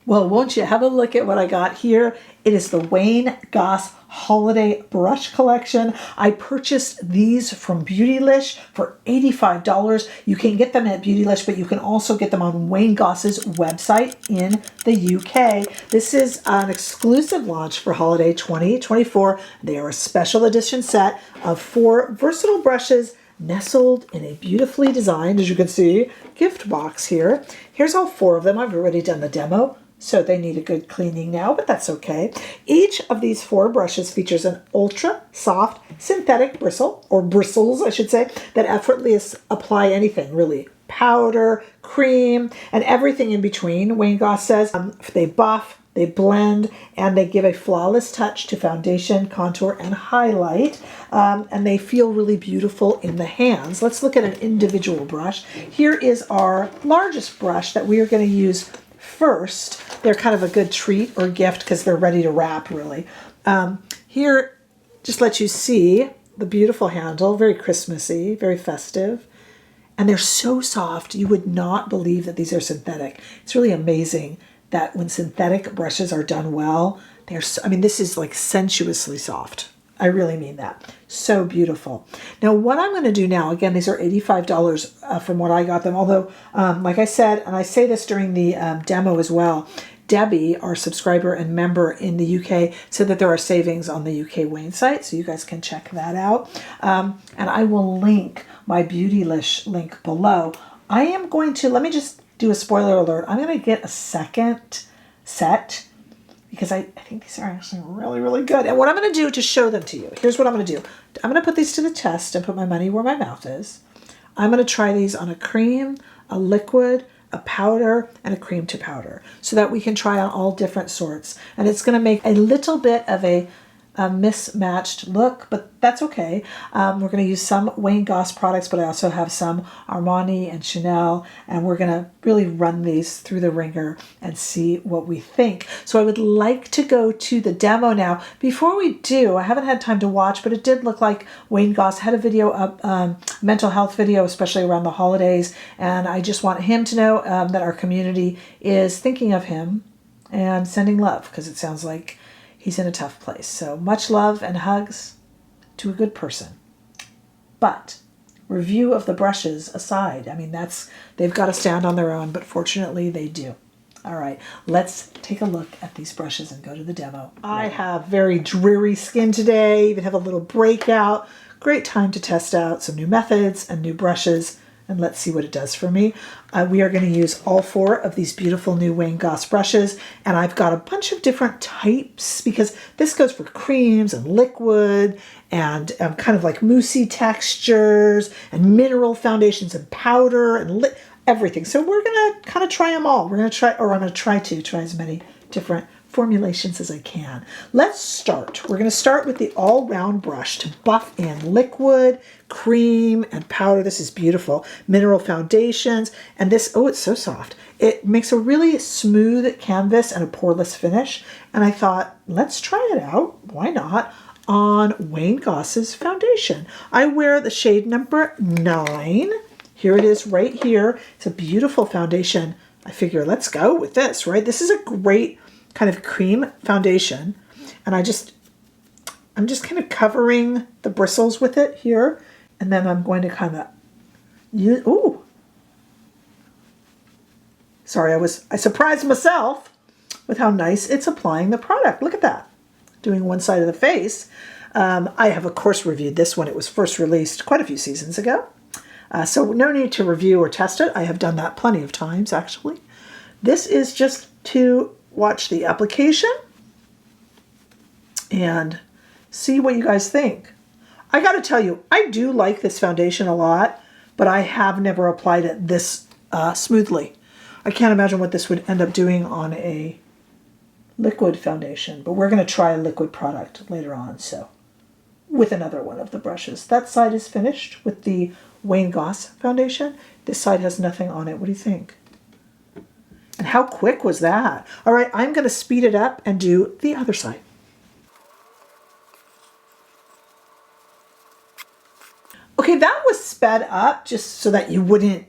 Well, won't you have a look at what I got here? It is the Wayne Goss Holiday Brush Collection. I purchased these from Beautylish for $85. You can get them at Beautylish, but you can also get them on Wayne Goss's website in the UK. This is an exclusive launch for Holiday 2024. They are a special edition set of 4 versatile brushes nestled in a beautifully designed, as you can see, gift box here. Here's all 4 of them. I've already done the demo, so they need a good cleaning now, but that's okay. Each of these 4 brushes features an ultra soft synthetic bristle, or bristles I should say, that effortlessly apply anything really. Powder, cream, and everything in between. Wayne Goss says they buff, they blend, and they give a flawless touch to foundation, contour, and highlight. And they feel really beautiful in the hands. Let's look at an individual brush. Here is our largest brush that we are going to use first. They're kind of a good treat or gift because they're ready to wrap, really. Here, just let you see the beautiful handle, very Christmassy, very festive. And they're so soft, you would not believe that these are synthetic. It's really amazing that when synthetic brushes are done well, I mean, this is like sensuously soft. I really mean that. So beautiful. Now, what I'm going to do now, again, these are $85 from what I got them. Although, like I said, and I say this during the demo as well, Debbie, our subscriber and member in the UK, said that there are savings on the UK Wayne site, so you guys can check that out. And I will link my Beautylish link below. I am going to, let me just do a spoiler alert. I'm going to get a second set because I think these are actually really, really good. And what I'm going to do to show them to you, here's what I'm going to do. I'm going to put these to the test and put my money where my mouth is. I'm going to try these on a cream, a liquid, a powder, and a cream to powder so that we can try on all different sorts. And it's going to make a little bit of a mismatched look, but that's okay. We're going to use some Wayne Goss products, but I also have some Armani and Chanel, and we're going to really run these through the ringer and see what we think. So I would like to go to the demo now. Before we do, I haven't had time to watch, but it did look like Wayne Goss had a video up, mental health video, especially around the holidays, and I just want him to know that our community is thinking of him and sending love, because it sounds like he's in a tough place. So much love and hugs to a good person. But review of the brushes aside, I mean, they've got to stand on their own, but fortunately they do. All right, let's take a look at these brushes and go to the demo. I have very dreary skin today, even have a little breakout. Great time to test out some new methods and new brushes, and let's see what it does for me. We are going to use all 4 of these beautiful new Wayne Goss brushes, and I've got a bunch of different types because this goes for creams and liquid and kind of like moussey textures and mineral foundations and powder and everything. So we're going to kind of try them all. We're going to try, or I'm going to try as many different formulations as I can. Let's start. We're going to start with the all-round brush to buff in liquid, cream, and powder. This is beautiful. Mineral foundations. And this, oh, it's so soft. It makes a really smooth canvas and a poreless finish. And I thought, let's try it out. Why not? On Wayne Goss's foundation. I wear the shade number 9. Here it is right here. It's a beautiful foundation. I figure, let's go with this, right? This is a great kind of cream foundation, and I'm just kind of covering the bristles with it here, and then I'm going to kind of use, ooh, sorry, I surprised myself with how nice it's applying the product. Look at that, doing one side of the face. I have of course reviewed this when it was first released quite a few seasons ago, so no need to review or test it. I have done that plenty of times actually. This is just to watch the application and see what you guys think. I got to tell you, I do like this foundation a lot, but I have never applied it this smoothly. I can't imagine what this would end up doing on a liquid foundation, but we're going to try a liquid product later on, so with another one of the brushes. That side is finished with the Wayne Goss foundation. This side has nothing on it. What do you think? And how quick was that? All right, I'm going to speed it up and do the other side. Okay, that was sped up just so that you wouldn't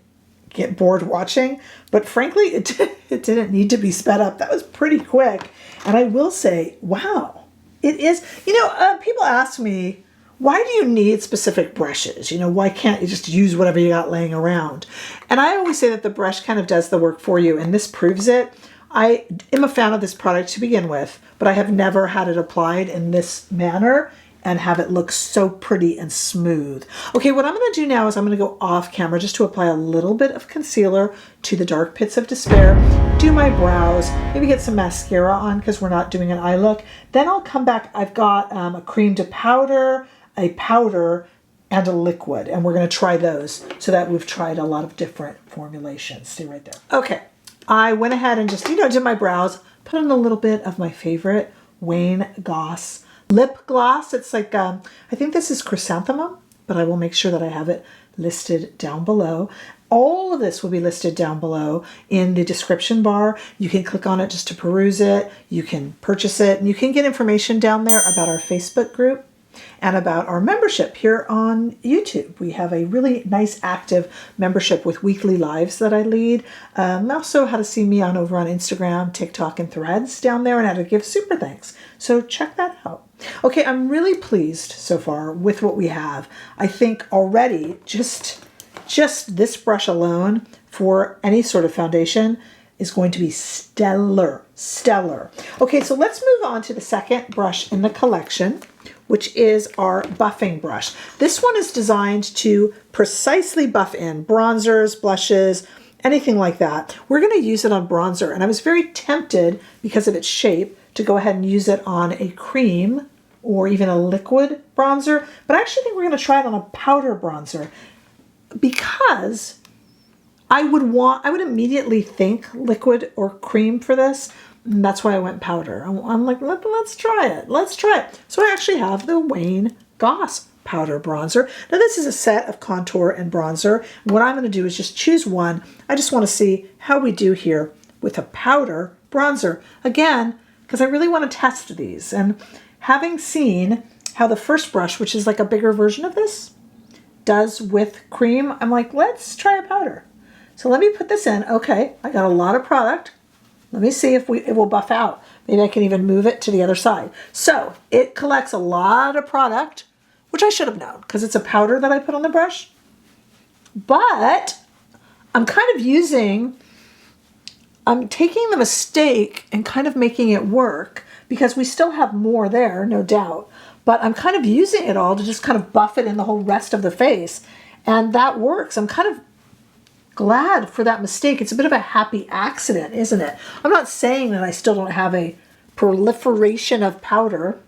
get bored watching. But frankly, it it didn't need to be sped up. That was pretty quick. And I will say, wow, it is. You know, people ask me, why do you need specific brushes? You know, why can't you just use whatever you got laying around? And I always say that the brush kind of does the work for you, and this proves it. I am a fan of this product to begin with, but I have never had it applied in this manner and have it look so pretty and smooth. Okay, what I'm gonna do now is I'm gonna go off camera just to apply a little bit of concealer to the dark pits of despair, do my brows, maybe get some mascara on because we're not doing an eye look. Then I'll come back. I've got a cream to powder, a powder, and a liquid, and we're gonna try those so that we've tried a lot of different formulations. Stay right there. Okay, I went ahead and just, did my brows, put on a little bit of my favorite Wayne Goss lip gloss. It's like, I think this is Chrysanthemum, but I will make sure that I have it listed down below. All of this will be listed down below in the description bar. You can click on it just to peruse it. You can purchase it, and you can get information down there about our Facebook group and about our membership here on YouTube. We have a really nice active membership with weekly lives that I lead. Also how to see me over on Instagram, TikTok, and Threads down there, and how to give super thanks. So check that out. Okay, I'm really pleased so far with what we have. I think already just this brush alone for any sort of foundation is going to be stellar. Okay, so let's move on to the second brush in the collection, which is our buffing brush. This one is designed to precisely buff in bronzers, blushes, anything like that. We're going to use it on bronzer, and I was very tempted because of its shape to go ahead and use it on a cream or even a liquid bronzer, but I actually think we're going to try it on a powder bronzer because I would immediately think liquid or cream for this. And that's why I went powder. I'm like, let's try it. Let's try it. So I actually have the Wayne Goss powder bronzer. Now this is a set of contour and bronzer. What I'm going to do is just choose one. I just want to see how we do here with a powder bronzer. Again, because I really want to test these. And having seen how the first brush, which is like a bigger version of this, does with cream, I'm like, let's try a powder. So let me put this in. Okay, I got a lot of product. Let me see if it will buff out. Maybe I can even move it to the other side. So it collects a lot of product, which I should have known because it's a powder that I put on the brush. But I'm taking the mistake and kind of making it work because we still have more there, no doubt. But I'm kind of using it all to just kind of buff it in the whole rest of the face. And that works. I'm kind of glad for that mistake. It's a bit of a happy accident, isn't it? I'm not saying that I still don't have a proliferation of powder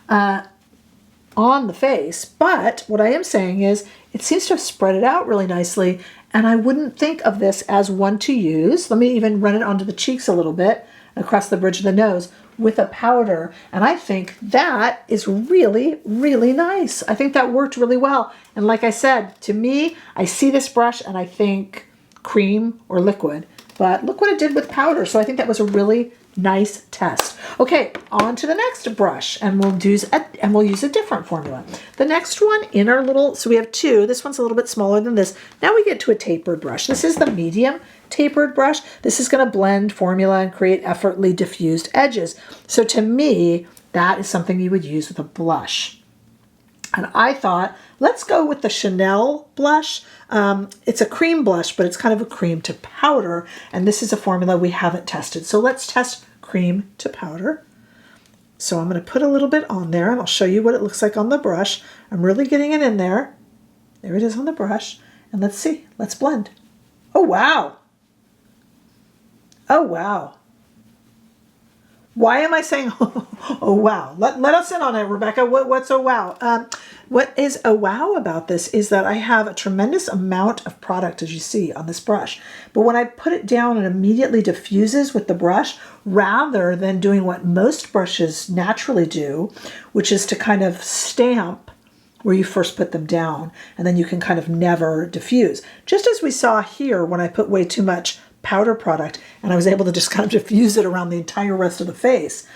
on the face, but what I am saying is it seems to have spread it out really nicely, and I wouldn't think of this as one to use. Let me even run it onto the cheeks a little bit, across the bridge of the nose with a powder, and I think that is really, really nice. I think that worked really well. And like I said, to me, I see this brush and I think cream or liquid, but look what it did with powder. So I think that was a really nice test. Okay, on to the next brush, and we'll use a different formula. The next one in our little, so we have two. This one's a little bit smaller than this. Now we get to a tapered brush. This is the medium tapered brush. This is going to blend formula and create effortlessly diffused edges. So to me, that is something you would use with a blush. And I thought, let's go with the Chanel blush. It's a cream blush, but it's kind of a cream to powder. And this is a formula we haven't tested. So let's test cream to powder. So I'm going to put a little bit on there, and I'll show you what it looks like on the brush. I'm really getting it in there. There it is on the brush. And let's see. Let's blend. Oh, wow. Oh, wow. Why am I saying, oh, wow? Let us in on it, Rebecca. What's a wow? What is a wow about this is that I have a tremendous amount of product, as you see, on this brush. But when I put it down, it immediately diffuses with the brush rather than doing what most brushes naturally do, which is to kind of stamp where you first put them down, and then you can kind of never diffuse. Just as we saw here when I put way too much powder product and I was able to just kind of diffuse it around the entire rest of the face.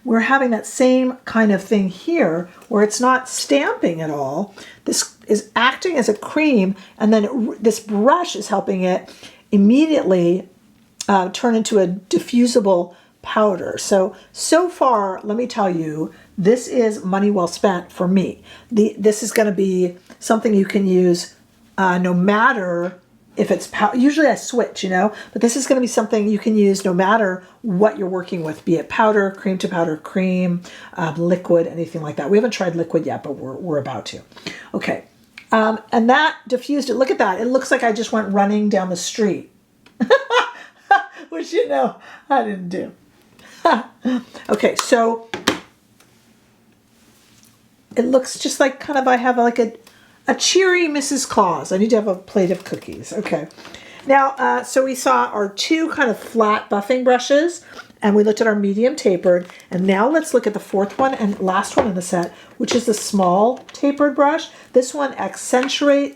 We're having that same kind of thing here where it's not stamping at all. This is acting as a cream, and then this brush is helping it immediately turn into a diffusible powder. So far, let me tell you, this is money well spent for me. This is going to be something you can use no matter if it's usually I switch, you know, but this is going to be something you can use no matter what you're working with, be it powder, cream to powder, cream, liquid, anything like that. We haven't tried liquid yet, but we're about to. Okay. And that diffused it. Look at that. It looks like I just went running down the street, which, you know, I didn't do. Okay. So it looks just like kind of, I have like a cheery Mrs. Claus. I need to have a plate of cookies. Okay. Now, so we saw our two kind of flat buffing brushes, and we looked at our medium tapered. And now let's look at the fourth one and last one in the set, which is the small tapered brush. This one accentuates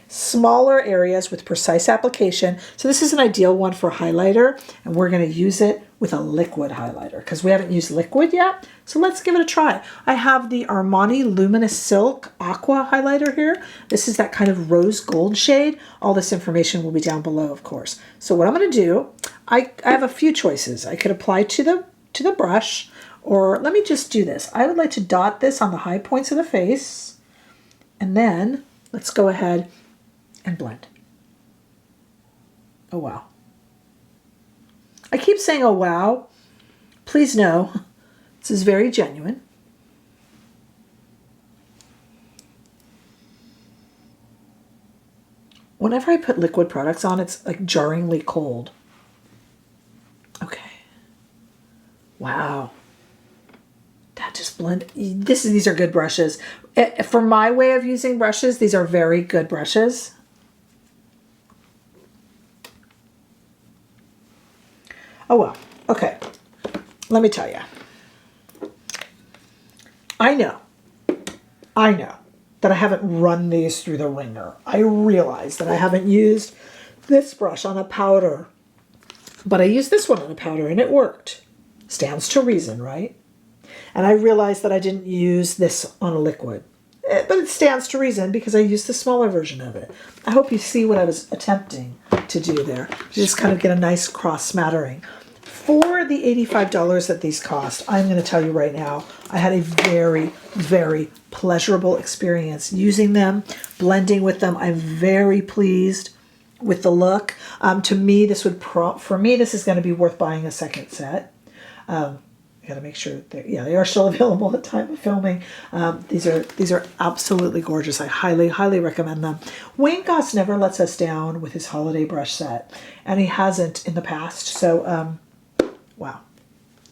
smaller areas with precise application. So this is an ideal one for highlighter, and we're going to use it with a liquid highlighter because we haven't used liquid yet. So let's give it a try. I have the Armani Luminous Silk Acqua highlighter here. This is that kind of rose gold shade. All this information will be down below, of course. So what I'm going to do, I have a few choices. I could apply to the brush, or let me just do this. I would like to dot this on the high points of the face, and then let's go ahead and blend. Oh, wow. I keep saying, oh, wow. Please know, this is very genuine. Whenever I put liquid products on, it's like jarringly cold. Okay. Wow. That just blend. These are good brushes. For my way of using brushes, these are very good brushes. Oh, well. Okay. Let me tell you. I know that I haven't run these through the wringer. I realize that I haven't used this brush on a powder, but I used this one on a powder and it worked. Stands to reason, right? And I realized that I didn't use this on a liquid, but it stands to reason because I used the smaller version of it. I hope you see what I was attempting to do there. Just kind of get a nice cross smattering. For the $85 that these cost, I'm going to tell you right now, I had a very, very pleasurable experience using them, blending with them. I'm very pleased with the look. To me, this would for me, this is going to be worth buying a second set. I got to make sure that, yeah, they are still available at the time of filming. These are absolutely gorgeous. I highly, highly recommend them. Wayne Goss never lets us down with his holiday brush set, and he hasn't in the past. So, wow,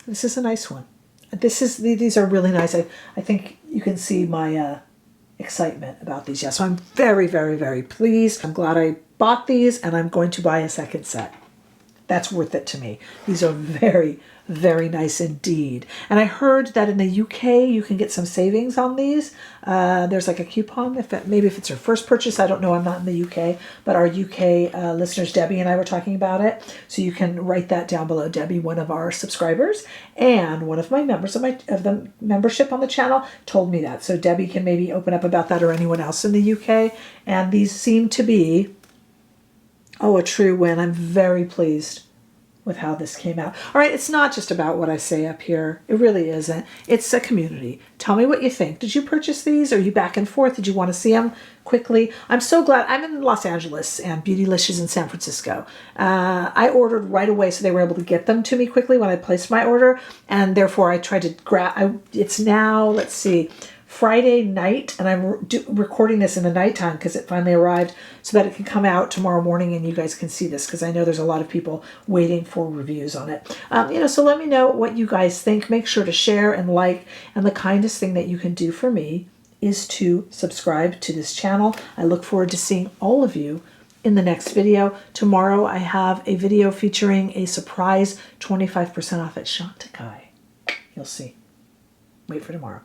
this is a nice one. These are really nice. I think you can see my excitement about these. Yeah, so I'm very, very, very pleased. I'm glad I bought these, and I'm going to buy a second set. That's worth it to me. These are very, very nice indeed. And I heard that in the UK you can get some savings on these. There's like a coupon, maybe if it's your first purchase. I don't know, I'm not in the UK, but our UK listeners, Debbie and I, were talking about it. So you can write that down below. Debbie, one of our subscribers and one of my members of the membership on the channel, told me that. So Debbie can maybe open up about that, or anyone else in the UK. And these seem to be, oh, a true win. I'm very pleased with how this came out. All right, it's not just about what I say up here. It really isn't. It's a community. Tell me what you think. Did you purchase these? Are you back and forth? Did you want to see them quickly? I'm so glad. I'm in Los Angeles and Beautylish is in San Francisco. I ordered right away, so they were able to get them to me quickly when I placed my order, and therefore I tried to grab. It's now, let's see, Friday night, and I'm recording this in the nighttime because it finally arrived, so that it can come out tomorrow morning and you guys can see this, because I know there's a lot of people waiting for reviews on it. So let me know what you guys think. Make sure to share and like, and the kindest thing that you can do for me is to subscribe to this channel. I look forward to seeing all of you in the next video. Tomorrow I have a video featuring a surprise 25% off at Chantecaille. You'll see. Wait for tomorrow.